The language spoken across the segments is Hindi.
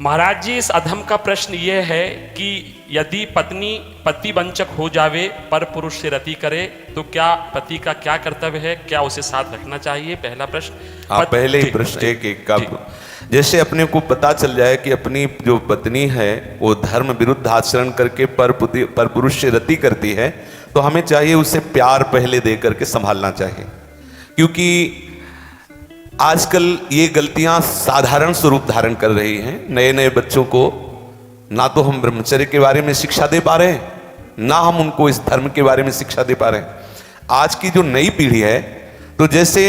महाराज जी, इस अधम का प्रश्न ये है कि यदि पत्नी पतिवंचक हो जावे पर पुरुष से रति करे तो क्या पति का क्या कर्तव्य है, क्या उसे साथ रखना चाहिए? पहला प्रश्न। आप पहले ही प्रश्न एक का जैसे अपने को पता चल जाए कि अपनी जो पत्नी है वो धर्म विरुद्ध आचरण करके पर पुरुष से रति करती है, तो हमें चाहिए उसे प्यार पहले दे करके संभालना चाहिए। क्योंकि आजकल ये गलतियां साधारण स्वरूप धारण कर रही हैं। नए नए बच्चों को ना तो हम ब्रह्मचर्य के बारे में शिक्षा दे पा रहे हैं, ना हम उनको इस धर्म के बारे में शिक्षा दे पा रहे हैं। आज की जो नई पीढ़ी है, तो जैसे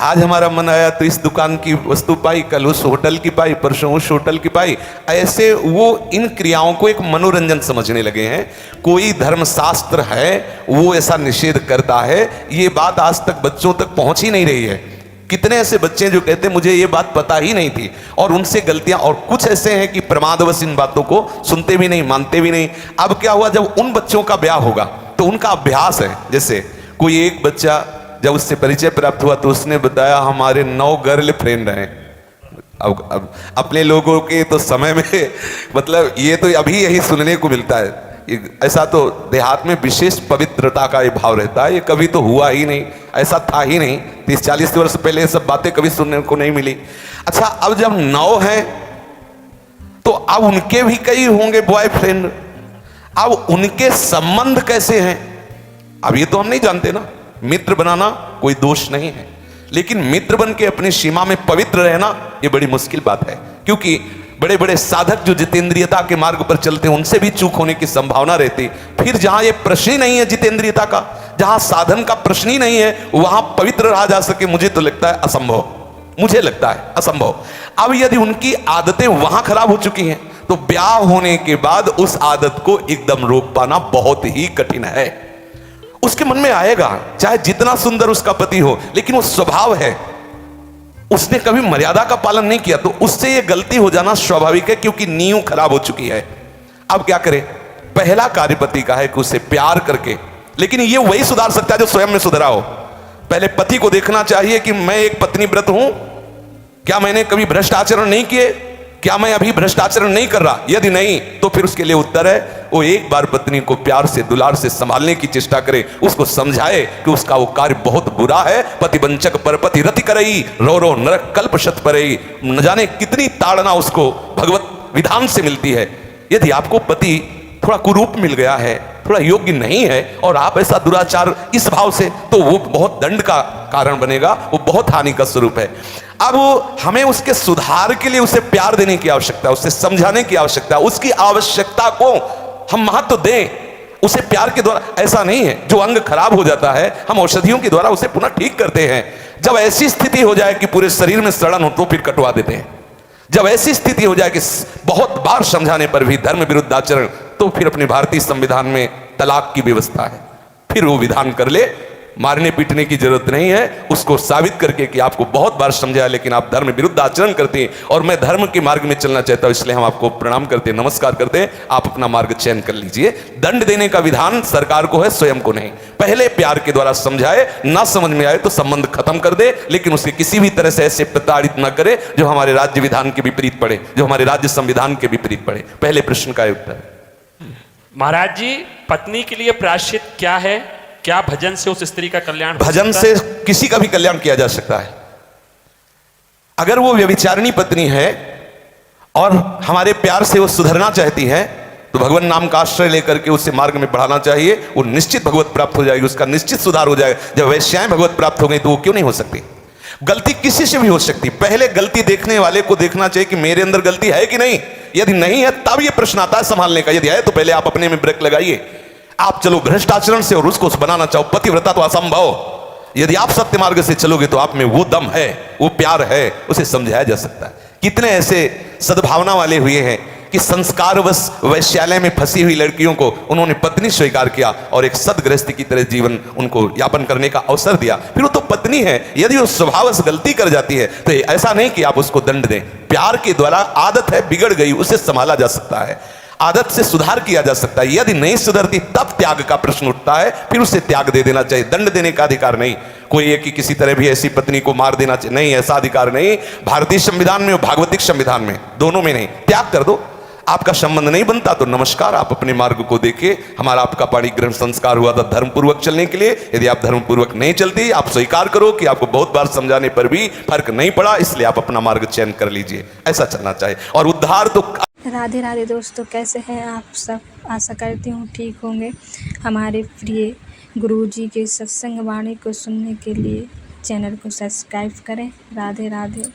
आज हमारा मन आया तो इस दुकान की वस्तु पाई, कल उस होटल की पाई, परसों उस होटल की पाई, ऐसे वो इन क्रियाओं को एक मनोरंजन समझने लगे हैं। कोई धर्मशास्त्र है वो ऐसा निषेध करता है, ये बात आज तक बच्चों तक पहुंच ही नहीं रही है। कितने ऐसे बच्चे जो कहते हैं मुझे ये बात पता ही नहीं थी, और उनसे गलतियां, और कुछ ऐसे हैं कि प्रमादवश इन बातों को सुनते भी नहीं, मानते भी नहीं। अब क्या हुआ, जब उन बच्चों का ब्याह होगा तो उनका अभ्यास है। जैसे कोई एक बच्चा जब उससे परिचय प्राप्त हुआ तो उसने बताया हमारे 9 गर्लफ्रेंड हैं। अब अपने लोगों के तो समय में मतलब ये तो अभी यही सुनने को मिलता है। ऐसा तो देहात में विशेष पवित्रता का ये भाव रहता है, ये कभी तो हुआ ही नहीं, ऐसा था ही नहीं। 30-40 वर्ष पहले ये सब बातें कभी सुनने को नहीं मिली। अच्छा, अब जब 9 हैं तो अब उनके भी कई होंगे बॉयफ्रेंड। अब उनके संबंध कैसे हैं अब ये तो हम नहीं जानते ना। मित्र बनाना कोई दोष नहीं है, लेकिन मित्र बन के अपनी सीमा में पवित्र रहना ये बड़ी मुश्किल बात है। क्योंकि बड़े बड़े साधक जो जितेंद्रियता के मार्ग पर चलते हैं उनसे भी चूक होने की संभावना रहती। फिर जहां ये प्रश्न ही नहीं है जितेंद्रियता का, जहां साधन का प्रश्न ही नहीं है, वहां पवित्र रहा जा सके, मुझे तो लगता है असंभव। मुझे लगता है असंभव। अब यदि उनकी आदतें वहां खराब हो चुकी हैं तो ब्याह होने के बाद उस आदत को एकदम रोक पाना बहुत ही कठिन है। उसके मन में आएगा, चाहे जितना सुंदर उसका पति हो, लेकिन वो स्वभाव है, उसने कभी मर्यादा का पालन नहीं किया, तो उससे ये गलती हो जाना स्वाभाविक है, क्योंकि नींव खराब हो चुकी है। अब क्या करे? पहला कार्य पति का है कि उसे प्यार करके, लेकिन ये वही सुधार सकता है जो स्वयं में सुधरा हो। पहले पति को देखना चाहिए कि मैं एक पत्नी व्रत हूं, क्या मैंने कभी भ्रष्ट आचरण नहीं किए, क्या मैं अभी भ्रष्ट आचरण नहीं कर रहा? यदि नहीं तो फिर उसके लिए उत्तर है वो एक बार पत्नी को प्यार से दुलार से संभालने की चेष्टा करे, उसको समझाए कि उसका वो कार्य बहुत बुरा है। पतिवंचक पर पति रति करई, रो रो नरक कल्प शत परई। न जाने कितनी ताड़ना उसको भगवत विधान से मिलती है। यदि आपको पति थोड़ा कुरूप मिल गया है, थोड़ा योग्य नहीं है, और आप ऐसा दुराचार इस भाव से, तो वो बहुत दंड का कारण बनेगा, वो बहुत हानि का स्वरूप है। अब हमें उसके सुधार के लिए उसे प्यार देने की आवश्यकता है, उसे समझाने की आवश्यकता है। उसकी आवश्यकता को हम महत्व दें, उसे प्यार के द्वारा। ऐसा नहीं है जो अंग खराब हो जाता है हम औषधियों के द्वारा उसे पुनः ठीक करते हैं। जब ऐसी स्थिति हो जाए कि पूरे शरीर में सड़न हो तो फिर कटवा देते हैं। जब ऐसी स्थिति हो जाए कि बहुत बार समझाने पर भी धर्म विरुद्ध आचरण, तो फिर अपने भारतीय संविधान में तलाक की व्यवस्था है, फिर वो विधान कर ले। मारने पीटने की जरूरत नहीं है, उसको साबित करके कि आपको बहुत बार समझाया लेकिन आप धर्म विरुद्ध आचरण करते हैं और मैं धर्म के मार्ग में चलना चाहता हूं, इसलिए हम आपको प्रणाम करते हैं, नमस्कार करते हैं, आप अपना मार्ग चयन कर लीजिए। दंड देने का विधान सरकार को है, स्वयं को नहीं। पहले प्यार के द्वारा समझाए, ना समझ में आए तो संबंध खत्म कर दे, लेकिन उसे किसी भी तरह से ऐसे प्रताड़ित न करे जो हमारे राज्य विधान के विपरीत पड़े, जो हमारे राज्य संविधान के विपरीत पड़े। पहले प्रश्न का उत्तर। महाराज जी, पत्नी के लिए प्रायश्चित क्या है? क्या भजन से उस स्त्री का कल्याण? भजन से किसी का भी कल्याण किया जा सकता है। अगर वो व्यभिचारिणी पत्नी है और हमारे प्यार से वो सुधरना चाहती है तो भगवान नाम का आश्रय लेकर के उसे मार्ग में बढ़ाना चाहिए। वो निश्चित भगवत प्राप्त हो जाएगी, उसका निश्चित सुधार हो जाएगा। जब वैश्याएं भगवत प्राप्त हो गई तो वो क्यों नहीं हो सकती? गलती किसी से भी हो सकती। पहले गलती देखने वाले को देखना चाहिए कि मेरे अंदर गलती है कि नहीं। यदि नहीं है तब ये प्रश्न आता है संभालने का। यदि है तो पहले आप अपने में ब्रेक लगाइए। आप चलो भ्रष्टाचरण से और उसको बनाना चाहो पतिव्रता, तो असंभव। यदि आप सत्य मार्ग से चलोगे तो आप में वो दम है, वो प्यार है, उसे समझाया जा सकता है। कितने ऐसे सद्भावना वाले हुए हैं कि संस्कारवश वैश्यालय में फंसी हुई लड़कियों को उन्होंने पत्नी स्वीकार किया और एक सदगृहस्थी की तरह जीवन उनको यापन करने का अवसर दिया। फिर वो तो पत्नी है। यदि वो स्वभावश गलती कर जाती है तो ऐसा नहीं कि आप उसको दंड दें। प्यार के द्वारा, आदत है बिगड़ गई, उसे संभाला जा सकता है। आदत से सुधार किया जा सकता है। यदि नहीं सुधरती तब त्याग का प्रश्न उठता है, फिर उसे त्याग दे देना चाहिए। दंड देने का अधिकार नहीं, कोई है कि किसी तरह भी ऐसी पत्नी को मार देना चाहिए, नहीं, ऐसा अधिकार नहीं। भारतीय संविधान में और भागवतिक संविधान में, दोनों में नहीं। त्याग कर दो। आपका संबंध नहीं बनता तो नमस्कार, आप अपने मार्ग को देखिए। हमारा आपका पाणी ग्रहण संस्कार हुआ था धर्मपूर्वक चलने के लिए। यदि आप धर्मपूर्वक नहीं चलती, आप स्वीकार करो कि आपको बहुत बार समझाने पर भी फर्क नहीं पड़ा, इसलिए आप अपना मार्ग चयन कर लीजिए। ऐसा चलना चाहिए। और उद्धार तो राधे राधे दोस्तों, कैसे हैं आप सब? आशा करती हूँ ठीक होंगे। हमारे प्रिय गुरुजी के सत्संग वाणी को सुनने के लिए चैनल को सब्सक्राइब करें। राधे राधे।